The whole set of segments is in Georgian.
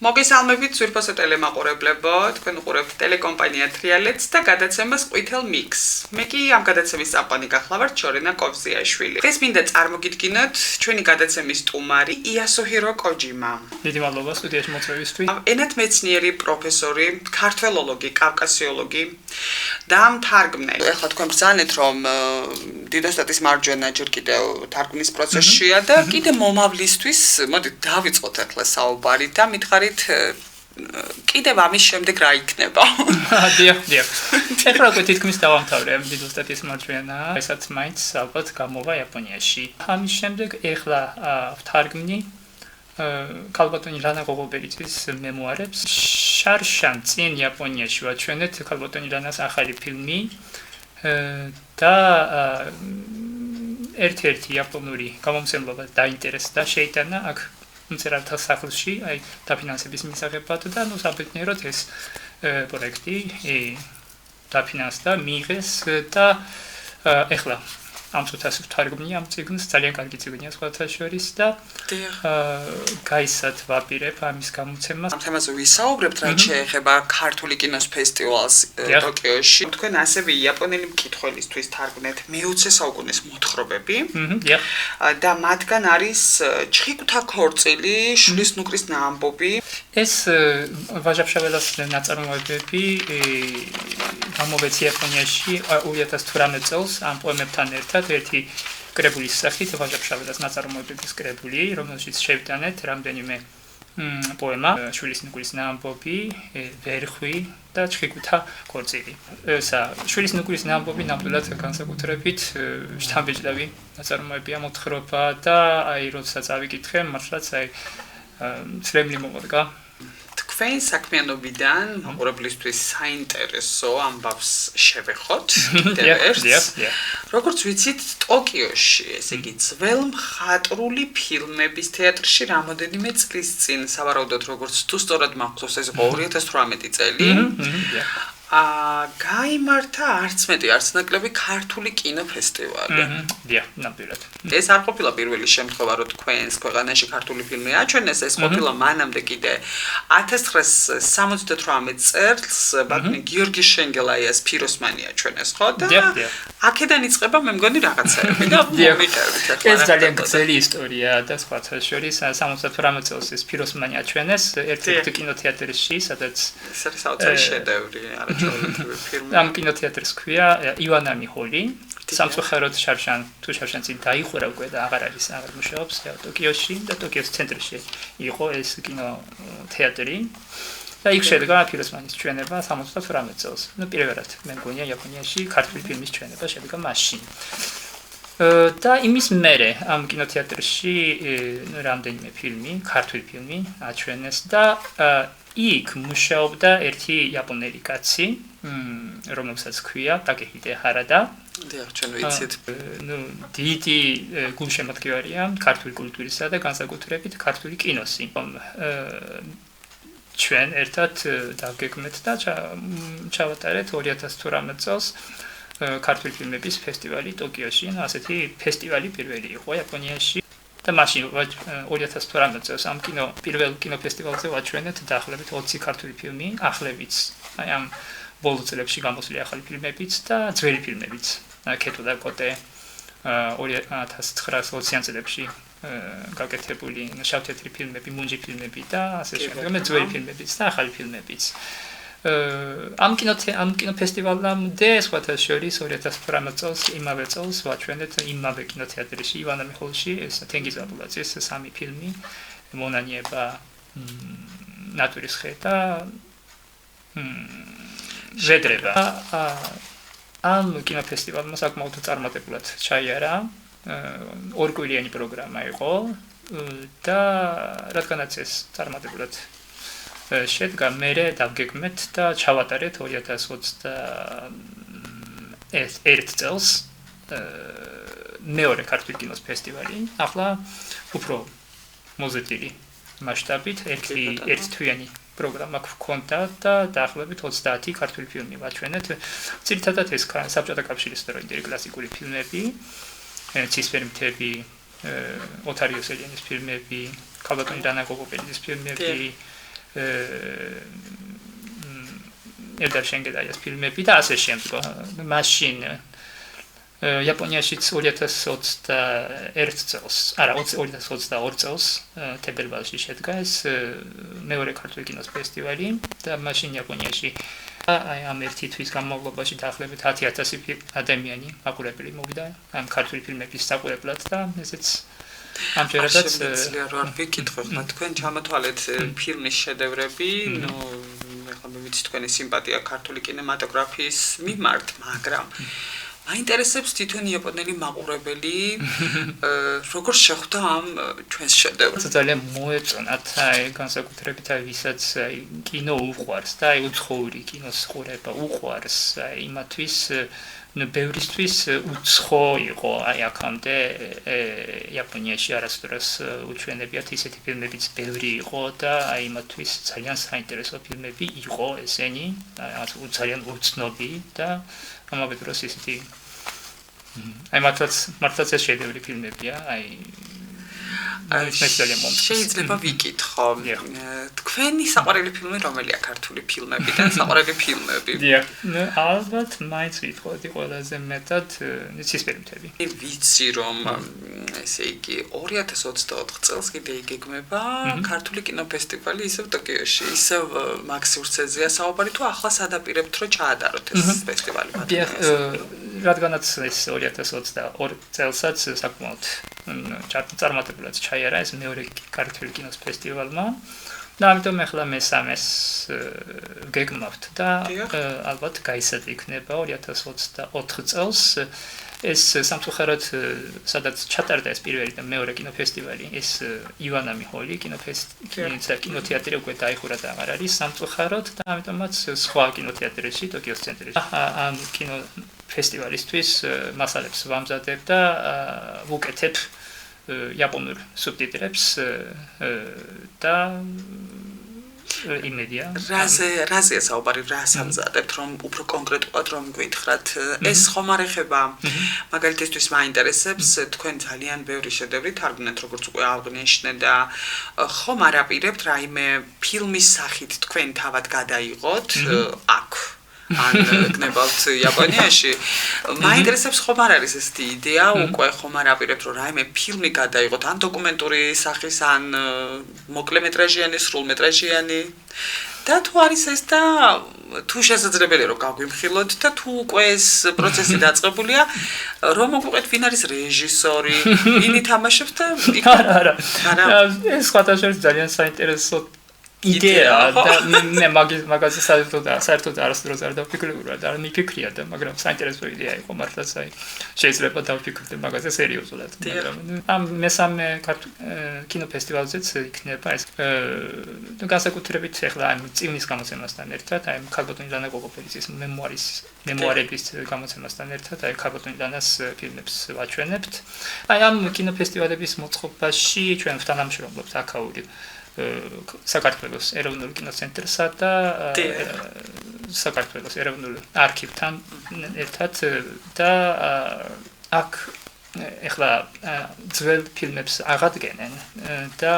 მოგესალმებით ძვირფასო ტელემაყურებლებო, თქვენ უყურებთ ტელეკომპანია Trialets და გადაცემას ყვითელ მიქს. მე კი ამ გადაცემის წამყვანი გახლავართ შორენა კოვზიაშვილი. დღეს მინდა წარმოგიდგინოთ ჩვენი გადაცემის სტუმარი იასუჰირო კოჯიმა. დიდი მადლობა სტუდიაში მოწვევისთვის. ენათმეცნიერი პროფესორი, ქართველოლოგი, კავკასიოლოგი და მთარგმნელი. ეხლა თქვენ ბრძანეთ რომ დიდოსტატის მარჯვენა ჯერ კიდევ თარგმნის პროცესშია და კიდე მომავლისთვის მოდით დავიწყოთ ახლა საუბარი და მითხარით კიდევ ამის შემდეგ რა იქნება? დიახ. ეხლა უკვე თითქმის დავამთავრე დიდოსტატის მარჯვენა, ესაც მაინც ალბათ გამოვა იაპონიაში. ამის შემდეგ ეხლა ვთარგმნი ქალბატონი რანა გოგობერიძის მემუარებს. შარშან წინ იაპონიაში ვაჩვენეთ ქალბატონი რანას ახალი ფილმი და ერთ-ერთი იაპონური გამომცემლობა დაინტერესდა, შეიტანა აქ მწერალთა სახლში, აი დაფინანსების მისაღებად და ნუ საბედნიეროდ ეს პროექტი დაფინანსდა, მიიღეს და ეხლა ამ წუთას ვთარგმნი ამ წიგნს, ძალიან კარგი წიგნია სხვათა შორის და გაისად ვაპირებ ამის გამოცემას. ამ თემაზე ვისაუბრებთ, რაც შეეხება ქართული კინოს ფესტივალს ტოკიოში. თქვენ ასევე იაპონელი მკითხველისთვის თარგმნეთ მე-20 საუკუნის მოთხრობები. და მათგან არის ჩხიკვთა ქორწილი, შვილის ნუკრის ნაამბობი. ეს ვაჟა-ფშაველას ნაწარმოებები გამოვეც იაპონიაში 2018 წელს ამ პოემებთან ერთად ერთი კრებულის სახით ვაჟა-ფშაველას ნაწარმოებების კრებული, რომელშიც შევიტანეთ რამდენიმე პოემა, შვილის ნუკრის ნაამბობი, ვერხვი და ჩხიკვთა ქორწილი. ესა შვილის ნუკრის ნაამბობი ნამდვილად განსაკუთრებით შთამბეჭდავი ნაწარმოებია, მოთხრობა და აი როდესაც ავიკითხე, მართლაც აი ცრემლი მომოდგა. თქვენ საქმიანობიდან მაყურებლისთვის საინტერესო ამბავს შევეხოთ. როგორც ვიცით, ტოკიოში, ესე იგი, ძველ მხატვრული ფილმების თეატრში რამოდენიმე წლის წინ, სავარაუდოდ როგორც თუ სწორად მახსოვს, ეს 2018 წელი. გაიმართა არც მეტი არც ნაკლები ქართული კინოფესტივალი. ნამდვილად. ეს არ ყოფილა პირველი შემთხვევა, რომ თქვენს ქვეყანაში ქართული ფილმი აჩვენეს, ეს ყოფილა მანამდე კიდე 1978 წელს ბატონი გიორგი შენგელაიას ფიროსმანი აჩვენეს, ხო? და აქედან იწყება მე მგონი რაღაცაები და მომიყევით ახლა. ეს ძალიან გრძელი ისტორია და სხვათა შორის 78 წელს ეს ფიროსმანი აჩვენეს ერთ-ერთ კინოთეატრში, სადაც ეს არის საოცარი შედევრი, ამ კინოთეატრს ქვია ივანანი ჰოლი. სამწუხაროდ შარშან წინ დაიხურა უკვე და აღარ მუშაობს ტოკიოში და ტოკიოს ცენტრში იყო ეს კინოთეატრი. და იქ შედგა ფიროსმანის ჩვენება 78 წელს. ნუ პირველად მე მგონია იაპონიაში ქართული ფილმის ჩვენება შედგა მაშინ. და იმის მერე ამ კინოთეატრში რამდენიმე ფილმი, ქართული ფილმი აჩვენეს და იქ მუშაობდა ერთი იაპონელი კაცი, რომელსაც ქვია ტაკეჰიდე ჰარადა. დიახ, ჩვენ ვიცით. ნუ დიდი გულშემატკივარია ქართული კულტურისა და განსაკუთრებით ქართული კინოსი. ჩვენ ერთად დავგეგმეთ და ჩავატარეთ 2018 წელს ქართული ფილმების ფესტივალი ტოკიოში. ასეთი ფესტივალი პირველი იყო იაპონიაში. და მაშინ 2018 წელს ამ პირველ კინოფესტივალზე ვაჩვენეთ დაახლოებით 20 ქართული ფილმი, ახლებიც, აი ამ ბოლო წლებში გამოსული ახალი ფილმებიც და ძველი ფილმებიც. კეთო და კოტე 2019 წლებში გაკეთებული შავ-თეთრი ფილმები, მუნჯი ფილმები და ასე შემდეგ, ძველი ფილმებიც და ახალი ფილმებიც. ამ კინოფესტივალამდე სხვათა შორის 2018 წელს იმავე წელს ვაჩვენეთ იმავე კინოთეატრში ივანანი ჰოლში ეს თენგიზ აბულაძის სამი ფილმი მონანიება ნატურის ხე და ჟედრება. ამ კინოფესტივალმა საკმაოდ წარმატებულად ჩაიარა. ორკვირიანი პროგრამა იყო და რადგანაც ეს წარმატებულად შედგა, მერე დავგეგმეთ და ჩავატარეთ 2021 წელს მეორე ქართული კინოს ფესტივალი. ახლა უფრო მოზრდილი მასშტაბით ერთთვიანი პროგრამა გვქონდა და დაახლოებით 30 ქართული ფილმი ვაჩვენეთ. ძირითადად ეს საბჭოთა კავშირის დროინდელი კლასიკური ფილმები, ცისფერი მთები, ოთარ იოსელიანის ფილმები, ქალბატონი რანა გოგობერიძის ფილმები, ელდარ შენგედაიას ფილმები და ასე შემდგომ. მაშინ იაპონიაშიც 2021 წელს, არა 2022 წელს თებერვალში შედგა ეს მეორე ქართული კინოს ფესტივალი და მაშინ იაპონიაში აი ამ ერთი თვის განმავლობაში დაახლოებით 10,000 ადამიანი მაყურებელი მოვიდა ამ ქართული ფილმების საყურებლად და ესეც ამჯერადაც არ ვიკითხო ხმა თქვენ ჩამოთვალეთ ფილმის შედევრები, ეხლა მე ვიცი თქვენი სიმპათია ქართული კინემატოგრაფიის მიმართ, მაგრამ მაინტერესებს თვითონ იაპონელი მაყურებელი როგორ შეხვდა ამ ჩვენს შედევრს. ძალიან მოეწონათ აი განსაკუთრებით აი ვისაც აი კინო უყვარს და აი უცხოური კინოს ყურება უყვარს აი იმათვის ბევრისთვის უცხო იყო აი აქამდე იაპონიაში არასდროს უჩვენებიათ ისეთი ფილმებიც ბევრი იყო და აი იმათვის ძალიან საინტერესო ფილმები იყო ესენი აი ძალიან უცნობი და ამავე დროს ისეთი აი მართლაც ეს შედევრი ფილმებია აი შეიძლება ვიკითხო თქვენი საყვარელი ფილმი რომელია ქართული ფილმებიდან საყვარელი ფილმები დიახ ალბათ მაინც ვიტყოდი ყველაზე მეტად ცისფერი მთები ვიცი რომ ესე იგი 2024 წელს კიდე იგეგმება ქართული კინოფესტივალი ისევ ტოკიოში ისევ მაქსიურცეზია საუბარი თუ ახლა სადაპირებთ რომ ჩაადაროთ ეს ფესტივალი დიახ რადგანაც ეს 2022 წელსაც საკმაოდ წარმატებულად ჩაიარა ეს მეორე ქართული კინოს ფესტივალმა და ამიტომ ახლა მესამეს გეგმავთ და ალბათ გაიზარდა იქნება 2024 წელს ეს სამწუხაროდ სადაც ჩატარდა ეს პირველი და მეორე კინოფესტივალი ეს ივანა მიხოლი კინოთეატრი უკვე დაიხურა და აღარ არის სამწუხაროდ და ამიტომაც სხვა კინოთეატრებში ტოკიოს ცენტრში ამ კინოფესტივალისთვის მასალებს ვამზადებ და ვუკეთებ იაპონურ სუბტიტრებს და იმედია რაზეა საუბარი რას ამზადებთ რომ უფრო კონკრეტულად რომ გვითხრათ ეს ხომ არ ეხება მაგალითისთვის მაინტერესებს თქვენ ძალიან ბევრი შედევრი თარგმნეთ როგორც უკვე აღნიშნე და ხომ არ აპირებთ რაიმე ფილმის სახით თქვენ თავად გადაიღოთ აქ ან გნებავთ იაპონიაში მაინტერესებს ხომ არ არის ესეთი იდეა უკვე ხომ არ აპირებთ რომ რაიმე ფილმი გადაიღოთ ან დოკუმენტური სახის ან მოკლემეტრაჟიანი სრულმეტრაჟიანი და თუ არის ეს და თუ შესაძლებელია რომ გაგვიმხილოთ და თუ უკვე ეს პროცესი დაწყებულია რომ მოგვიყვეთ ვინ არის რეჟისორი ვინ ითამაშებს და არა ეს სხვადასხვა ძალიან საინტერესო იდეა და მე მაგაზე საერთოდ არასდროს არ დავფიქრებულა და არ მიფიქრია და მაგრამ საინტერესო იდეა იყო მართლაც აი შეიძლება დავფიქრდე მაგაზე სერიოზულად მაგრამ ამ მესამე კინოფესტივალზეც იქნება ეს განსაკუთრებით ახლა ამ წიგნის გამოცემასთან ერთად აი ქალბატონი ლანა გოგოპელიძის მემუარების გამოცემასთან ერთად აი ქალბატონი ლანას ფილმებს ვაჩვენებთ აი ამ კინოფესტივალების მოწყობაში ჩვენ ვთანამშრომლობთ აქაური საქართველოს ეროვნულ კინოცენტრსა და საქართველოს ეროვნულ არქივთან ერთად და აქ ეხლა ძველ ფილმებს აღადგენენ და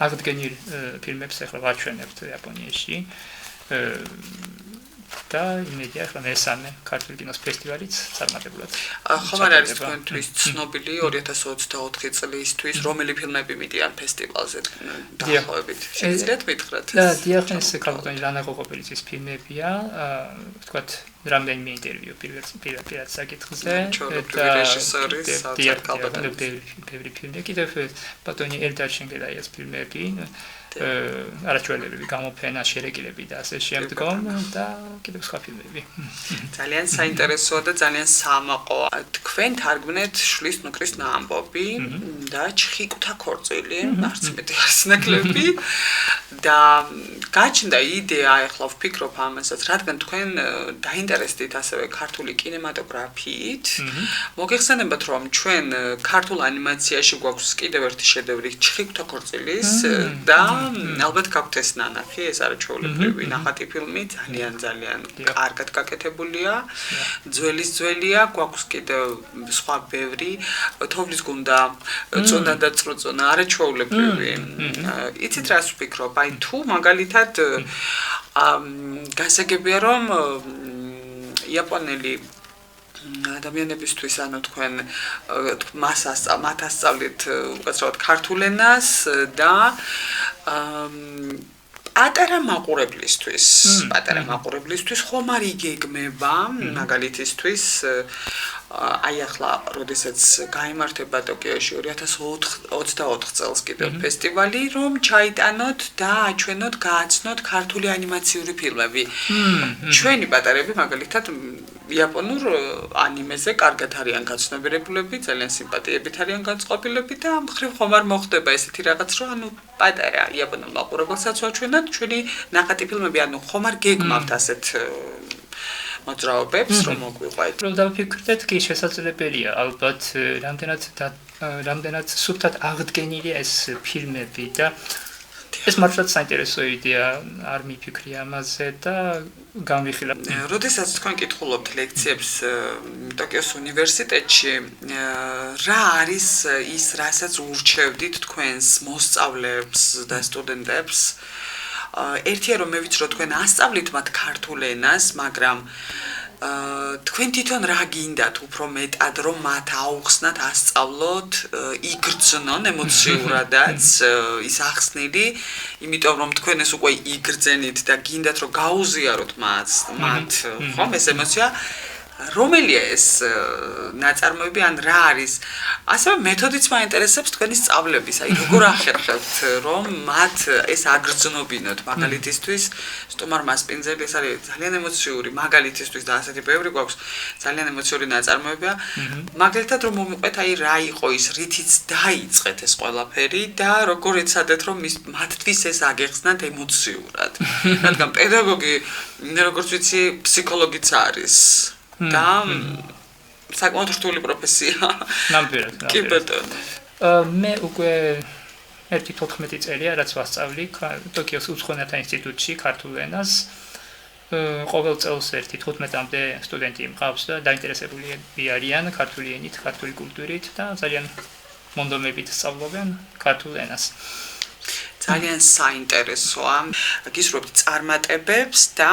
აღდგენილ ფილმებს ეხლა ვაჩვენებთ იაპონიაში და იმედია ახლა მესამე ქართული კინოს ფესტივალიც წარმატებულად. ხომ არ არის თქვენთვის ცნობილი 2024 წლისთვის რომელი ფილმები მიდიან ფესტივალზე დაახლოებით? შეგიძლიათ მითხრათ? დიახ, ეს ქალბატონი ლანა გოგოპელიძის ფილმებია, ვთქვათ, რამდენიმე ინტერვიუ პირველად საკითხზე და რეჟისორი დიახ, ბევრი ფილმი, კიდევ ბატონი ელდარ შენგედაიას ფილმები არაჩვენებელი გამოფენა შერეგილები და ასე შემდგომ და კიდევ სხვა ფილმები. ძალიან საინტერესოა და ძალიან სამაყო. თქვენ თარგმნეთ შლის ნუკრის ნაამბობი და ჩხიკუთა ქორწილი, არც მეტი არის ნაკლები და გაჩნდა იდეა, ახლა ვფიქრობ ამასაც, რადგან თქვენ დაინტერესდით ასევე ქართული კინემატოგრაფიით. მოგეხსენებათ, რომ ჩვენ ქართულ ანიმაციაში გვაქვს კიდევ ერთი შედევრი ჩხიკუთა ქორწილის და ალბათ გაქვთ ეს ნანახი, ეს არაჩვეულებრივი ნახატი ფილმი, ძალიან კარგად გაკეთებულია. ძველია, გვაქვს კიდევ სხვა ბევრი, თოვლის გუნდა, წონა და წროწონა, არაჩვეულებრივი. იცით რას ვფიქრობ? აი თუ მაგალითად გასაგებია რომ იაპონელი ადამიანებისთვის ანუ თქვენ მათ ასწავლით უბრალოდ ქართულ ენას და პატარა მაყურებლისთვის ხომ არ იგეგმება მაგალითისთვის აი ახლა როდესაც გაიმართება ტოკიოში 2024 წელს კიდევ ფესტივალი რომ ჩაიტანოთ და აჩვენოთ გააცნოთ ქართული ანიმაციური ფილმები ჩვენი პატარები მაგალითად იაპონურ ანიმეზე კარგად არიან გაცნობიერებულები, ძალიან სიმპათიებით არიან განწყობილები და ამ ხრივ ხომ არ მოხდება ესეთი რაღაც, რომ ანუ პატარა იაპონელ მაყურებელსაც ვაჩვენოთ ჩვენი ნახატი ფილმები, ანუ ხომ არ გეგმავთ ასეთ მოძრაობებს, რომ მოგვიყვეთ. რომ დავფიქრდეთ, კი შესაძლებელია, ალბათ რამდენად სუფთად აღდგენილია ეს ფილმები და ეს მართლაც საინტერესო იდეა არ მიფიქრი ამაზე და გამвихილა. როდესაც თქვენ კითხულობთ ლექციებს ტოკიოს უნივერსიტეტში, რა არის ის, რასაც ურჩევდით თქვენს მოსწავლეებს და სტუდენტებს? ერთია რომ მე ვიცი რომ თქვენ ასწავლით მათ ქართულ ენას, მაგრამ თქვენ თვითონ რა გინდათ უფრო მეტად რომ მათ აუხსნათ ასწავლოთ, იგრძნონ ემოციურადაც ის ახსნილი, იმიტომ რომ თქვენ ეს უკვე იგრძენით და გინდათ რომ გაუზიაროთ მათ ხომ ეს ემოცია რომელია ეს ნაწარმოები ან რა არის ასევე მეთოდიც მაინტერესებს თქვენი სწავლების აი როგორ ახერხებთ რომ მათ ეს აგრძნობინოთ მაგალითისთვის სტუმარ მასპინძელი ეს არის ძალიან ემოციური მაგალითისთვის და ასეთი ბევრი გვაქვს ძალიან ემოციური ნაწარმოებია მაგალითად რომ მომიყვეთ აი რა იყო ის რითიც დაიწყეთ ეს ყველაფერი და როგორ ეცადეთ რომ მათთვის ეს აგეხსნათ ემოციურად რადგან პედაგოგი როგორც ვიცი ფსიქოლოგიც არის და საკმაოდ რთული პროფესია. ნამდვილად. კი ბატონო. მე უკვე 14 წელია რაც ვასწავლი ტოკიოს უცხოენათა ინსტიტუტში ქართულ ენას. ყოველ წელს 15-მდე სტუდენტი მყავს და დაინტერესებული არიან ქართული ენით, ქართული კულტურით და ძალიან მონდომებით სწავლობენ ქართულ ენას. ძალიან საინტერესოა. გისურვებთ წარმატებებს და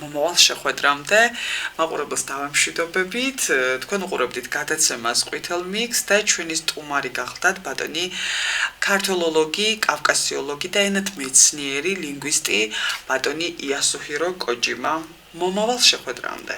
მომავალ შეხვედრამდე მაყურებელს დავამშვიდობებით. თქვენ უყურებდით გადაცემას ყვითელ მიქს და ჩვენი სტუმარი გახლდათ ბატონი ქართველოლოგი, კავკასიოლოგი და ენათმეცნიერი ლინგვისტი ბატონი იასუჰირო კოჯიმა. მომავალ შეხვედრამდე.